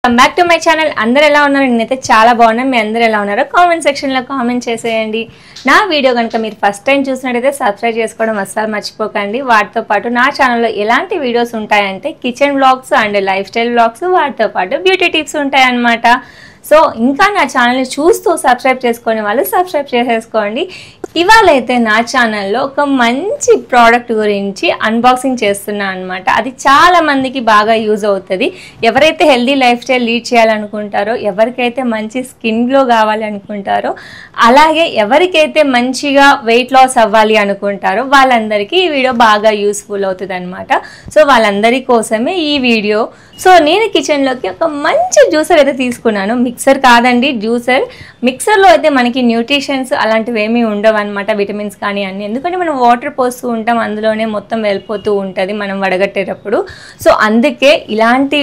Welcome back to my channel. అందరు ఎలా ఉన్నారు? నేనైతే చాలా బాగున్నాను. మీ అందరు ఎలా ఉన్నారో కామెంట్ సెక్షన్లో కామెంట్ చేసేయండి. నా వీడియో కనుక మీరు ఫస్ట్ టైం చూసినట్టయితే సబ్స్క్రైబ్ చేసుకోవడం అస్సలు మర్చిపోకండి. వాటితో పాటు నా ఛానల్లో ఎలాంటి వీడియోస్ ఉంటాయంటే kitchen vlogs and life style vlogs, వాటితో పాటు బ్యూటీ టిప్స్ ఉంటాయన్నమాట. సో ఇంకా నా ఛానల్ని చూస్తూ సబ్స్క్రైబ్ చేసుకునే వాళ్ళు సబ్స్క్రైబ్ చేసేసుకోండి. ఇవాళ అయితే నా ఛానల్లో ఒక మంచి ప్రోడక్ట్ గురించి అన్బాక్సింగ్ చేస్తున్నా అనమాట. అది చాలా మందికి బాగా యూజ్ అవుతుంది. ఎవరైతే హెల్దీ లైఫ్ స్టైల్ లీడ్ చేయాలనుకుంటారో, ఎవరికైతే మంచి స్కిన్ గ్లో కావాలి అనుకుంటారో, అలాగే ఎవరికైతే మంచిగా వెయిట్ లాస్ అవ్వాలి అనుకుంటారో వాళ్ళందరికీ ఈ వీడియో బాగా యూస్ఫుల్ అవుతుంది అనమాట. సో వాళ్ళందరి కోసమే ఈ వీడియో. సో నేను కిచెన్లోకి ఒక మంచి జ్యూసర్ అయితే తీసుకున్నాను. మిక్సర్ కాదండి, జ్యూసర్. మిక్సర్లో అయితే మనకి న్యూట్రిషన్స్ అలాంటివి ఏమీ ఉండవు అనమాట, విటమిన్స్ కానీ అన్నీ. ఎందుకంటే మనం వాటర్ పోస్తూ ఉంటాం, అందులోనే మొత్తం వెళ్ళిపోతూ ఉంటుంది మనం వడగట్టేటప్పుడు. సో అందుకే ఇలాంటి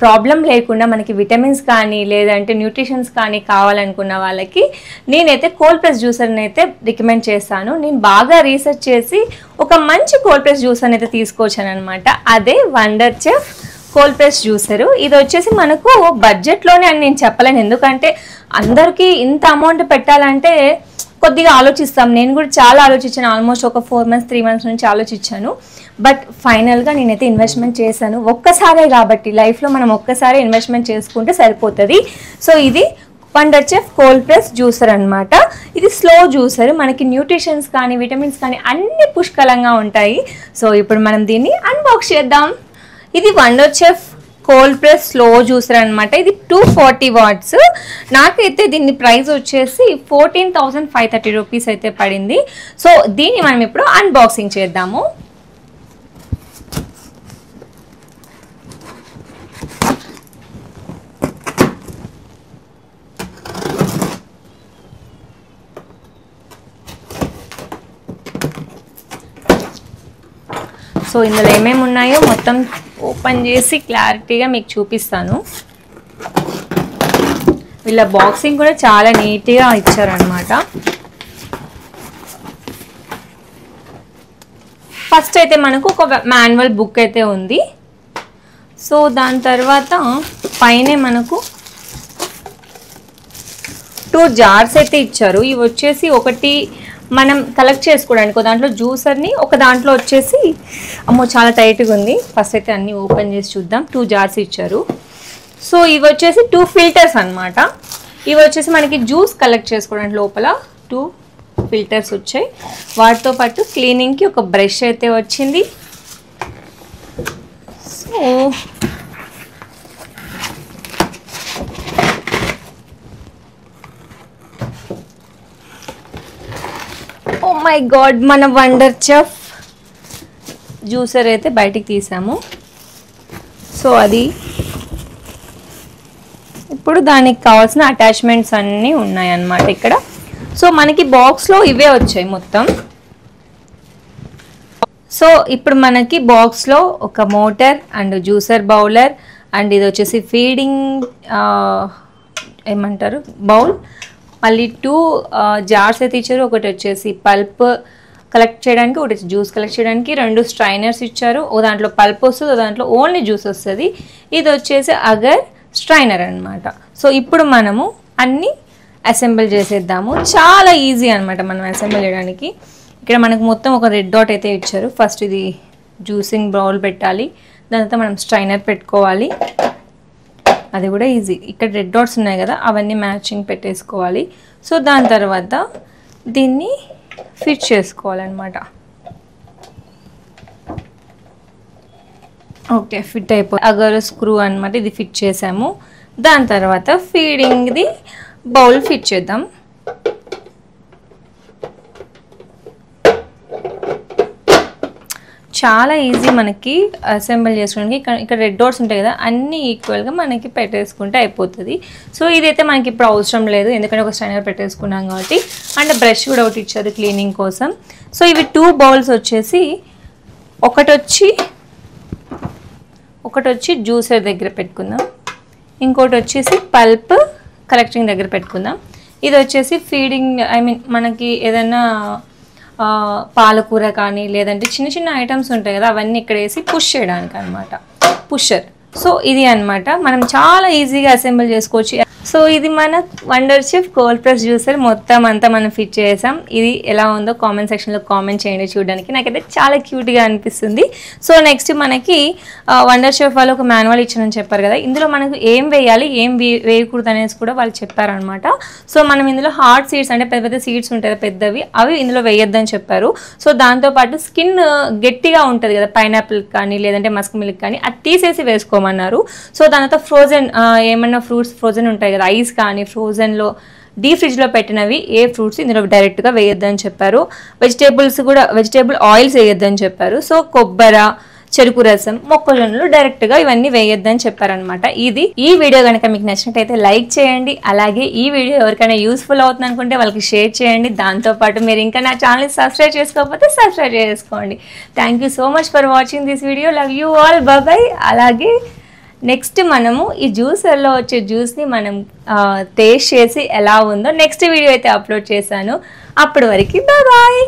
ప్రాబ్లం లేకుండా మనకి విటమిన్స్ కానీ లేదంటే న్యూట్రిషన్స్ కానీ కావాలనుకున్న వాళ్ళకి నేనైతే కోల్డ్ ప్రెస్ జ్యూసర్ని అయితే రికమెండ్ చేస్తాను. నేను బాగా రీసెర్చ్ చేసి ఒక మంచి కోల్డ్ ప్రెస్ జ్యూసర్ని అయితే తీసుకొచ్చాను అనమాట. అదే wonder chef cold press juicer. ఇది వచ్చేసి మనకు బడ్జెట్లోనే అని నేను చెప్పలేను, ఎందుకంటే అందరికీ ఇంత అమౌంట్ పెట్టాలంటే కొద్దిగా ఆలోచిస్తాం. నేను కూడా చాలా ఆలోచించాను, ఆల్మోస్ట్ ఒక 4 months 3 months నుంచి ఆలోచించాను. బట్ ఫైనల్గా నేనైతే ఇన్వెస్ట్మెంట్ చేశాను. ఒక్కసారే కాబట్టి లైఫ్లో మనం ఒక్కసారి ఇన్వెస్ట్మెంట్ చేసుకుంటే సరిపోతుంది. సో ఇది wonder chef cold press juicer అనమాట. ఇది స్లో జ్యూసర్, మనకి న్యూట్రిషన్స్ కానీ విటమిన్స్ కానీ అన్ని పుష్కలంగా ఉంటాయి. సో ఇప్పుడు మనం దీన్ని అన్బాక్స్ చేద్దాం. ఇది wonder chef cold press slow juicer అనమాట. ఇది 240 watts. నాకైతే దీని ప్రైస్ వచ్చేసి 14,530 రూపీస్ అయితే పడింది. సో దీన్ని మనం ఇప్పుడు అన్బాక్సింగ్ చేద్దాము. సో ఇందులో ఏమేమి ఉన్నాయో మొత్తం ఓపెన్ చేసి క్లారిటీగా మీకు చూపిస్తాను. వీళ్ళ బాక్సింగ్ కూడా చాలా నీట్గా ఇచ్చారనమాట. ఫస్ట్ అయితే మనకు ఒక మాన్యువల్ బుక్ అయితే ఉంది. సో దాని తర్వాత పైనే మనకు 2 jars అయితే ఇచ్చారు. ఇవి వచ్చేసి ఒకటి మనం కలెక్ట్ చేసుకోవడానికి, ఒక దాంట్లో జ్యూసర్ని, ఒక దాంట్లో వచ్చేసి అమ్మో చాలా టైట్గా ఉంది. ఫస్ట్ అయితే అన్నీ ఓపెన్ చేసి చూద్దాం. 2 jars ఇచ్చారు. సో ఇవి వచ్చేసి 2 filters అనమాట. ఇవి వచ్చేసి మనకి జ్యూస్ కలెక్ట్ చేసుకోవడానికి లోపల 2 filters వచ్చాయి. వాటితో పాటు క్లీనింగ్కి ఒక బ్రష్ అయితే వచ్చింది. సో ఓ మై గాడ్, మన వండర్ చెఫ్ జ్యూసర్ అయితే బయటికి తీసాము. సో అది ఇప్పుడు దానికి కావాల్సిన అటాచ్మెంట్స్ అన్నీ ఉన్నాయన్నమాట ఇక్కడ. సో మనకి బాక్స్లో ఇవే వచ్చాయి మొత్తం. సో ఇప్పుడు మనకి బాక్స్లో ఒక motor and juicer bowler and ఇది వచ్చేసి ఫీడింగ్ ఏమంటారు బౌల్, మళ్ళీ 2 jars అయితే ఇచ్చారు. ఒకటి వచ్చేసి పల్ప్ కలెక్ట్ చేయడానికి, ఒకటి జ్యూస్ కలెక్ట్ చేయడానికి. 2 strainers ఇచ్చారు. ఓ దాంట్లో పల్ప్ వస్తుంది, ఓ దాంట్లో ఓన్లీ జ్యూస్ వస్తుంది. ఇది వచ్చేసి అగర్ స్ట్రైనర్ అనమాట. సో ఇప్పుడు మనము అన్నీ అసెంబుల్ చేసేద్దాము. చాలా ఈజీ అనమాట మనం అసెంబుల్ చేయడానికి. ఇక్కడ మనకు మొత్తం ఒక రెడ్ డాట్ అయితే ఇచ్చారు. ఫస్ట్ ఇది జ్యూసింగ్ బౌల్ పెట్టాలి, దాని తర్వాత మనం స్ట్రైనర్ పెట్టుకోవాలి. అది కూడా ఈజీ. ఇక్కడ రెడ్ డాట్స్ ఉన్నాయి కదా, అవన్నీ మ్యాచింగ్ పెట్టేసుకోవాలి. సో దాని తర్వాత దీన్ని ఫిట్ చేసుకోవాలన్నమాట. ఓకే, ఫిట్ అయిపోయింది. అగర్ స్క్రూ అనమాట, ఇది ఫిట్ చేసాము. దాని తర్వాత ఫీడింగ్ది బౌల్ ఫిట్ చేద్దాం. చాలా ఈజీ మనకి అసెంబుల్ చేసుకోవడానికి. ఇక్కడ రెడ్ డాట్స్ ఉంటాయి కదా, అన్నీ ఈక్వల్గా మనకి పెట్టేసుకుంటే అయిపోతుంది. సో ఇదైతే మనకి ఇప్పుడు అవసరం లేదు, ఎందుకంటే ఒక స్ట్రైనర్ పెట్టేసుకున్నాం కాబట్టి. అండ్ బ్రష్ కూడా ఒకటి ఇచ్చారు క్లీనింగ్ కోసం. సో ఇవి 2 bowls వచ్చేసి ఒకటి వచ్చి జ్యూసర్ దగ్గర పెట్టుకుందాం, ఇంకోటి వచ్చేసి పల్ప్ కలెక్టింగ్ దగ్గర పెట్టుకుందాం. ఇది వచ్చేసి ఫీడింగ్, మనకి ఏదైనా పాలకూర కానీ లేదంటే చిన్న చిన్న ఐటమ్స్ ఉంటాయి కదా, అవన్నీ ఇక్కడ వేసి పుష్ చేయడానికి అనమాట. పుషర్ సో ఇది అన్నమాట, మనం చాలా ఈజీగా అసెంబుల్ చేసుకోవచ్చు. సో ఇది మన wonder chef cold press juicer మొత్తం అంతా మనం ఫిట్ చేసాం. ఇది ఎలా ఉందో కామెంట్ సెక్షన్లో కామెంట్ చేయండి. చూడడానికి నాకైతే చాలా క్యూట్గా అనిపిస్తుంది. సో నెక్స్ట్ మనకి వండర్ షెఫ్ వాళ్ళు ఒక మాన్యువల్ ఇచ్చారని చెప్పారు కదా, ఇందులో మనకు ఏం వేయాలి ఏం వేయకూడదు అనేసి కూడా వాళ్ళు చెప్పారనమాట. సో మనం ఇందులో హార్డ్ సీడ్స్ అంటే పెద్ద పెద్ద సీడ్స్ ఉంటాయి పెద్దవి, అవి ఇందులో వేయొద్దని చెప్పారు. సో దాంతోపాటు స్కిన్ గట్టిగా ఉంటుంది కదా పైనాపిల్ కానీ లేదంటే మస్క్ మిల్క్ కానీ, అది తీసేసి వేసుకోమన్నారు. సో దాని తర్వాత ఫ్రోజన్ ఏమన్నా ఫ్రూట్స్ ఫ్రోజన్ ఉంటాయి కదా, ఐస్ కానీ ఫ్రోజన్లో డీప్ ఫ్రిడ్జ్లో పెట్టినవి ఏ ఫ్రూట్స్ ఇందులో డైరెక్ట్గా వేయొద్దని చెప్పారు. వెజిటేబుల్స్ కూడా వెజిటేబుల్ ఆయిల్స్ వేయొద్దని చెప్పారు. సో కొబ్బరి, చెరుకు రసం, మొక్కజొన్నలు డైరెక్ట్గా ఇవన్నీ వేయొద్దని చెప్పారనమాట. ఇది ఈ వీడియో కనుక మీకు నచ్చినట్టయితే లైక్ చేయండి. అలాగే ఈ వీడియో ఎవరికైనా యూస్ఫుల్ అవుతుంది అనుకుంటే వాళ్ళకి షేర్ చేయండి. దాంతోపాటు మీరు ఇంకా నా ఛానల్ని సబ్స్క్రైబ్ చేసుకోకపోతే సబ్స్క్రైబ్ చేసుకోండి. Thank you so much for watching this video. Love you all, bye. అలాగే నెక్స్ట్ మనము ఈ జ్యూసర్లో వచ్చే జ్యూస్ని మనం టేస్ట్ చేసి ఎలా ఉందో నెక్స్ట్ వీడియో అయితే అప్లోడ్ చేశాను. అప్పటి వరకు బాయ్.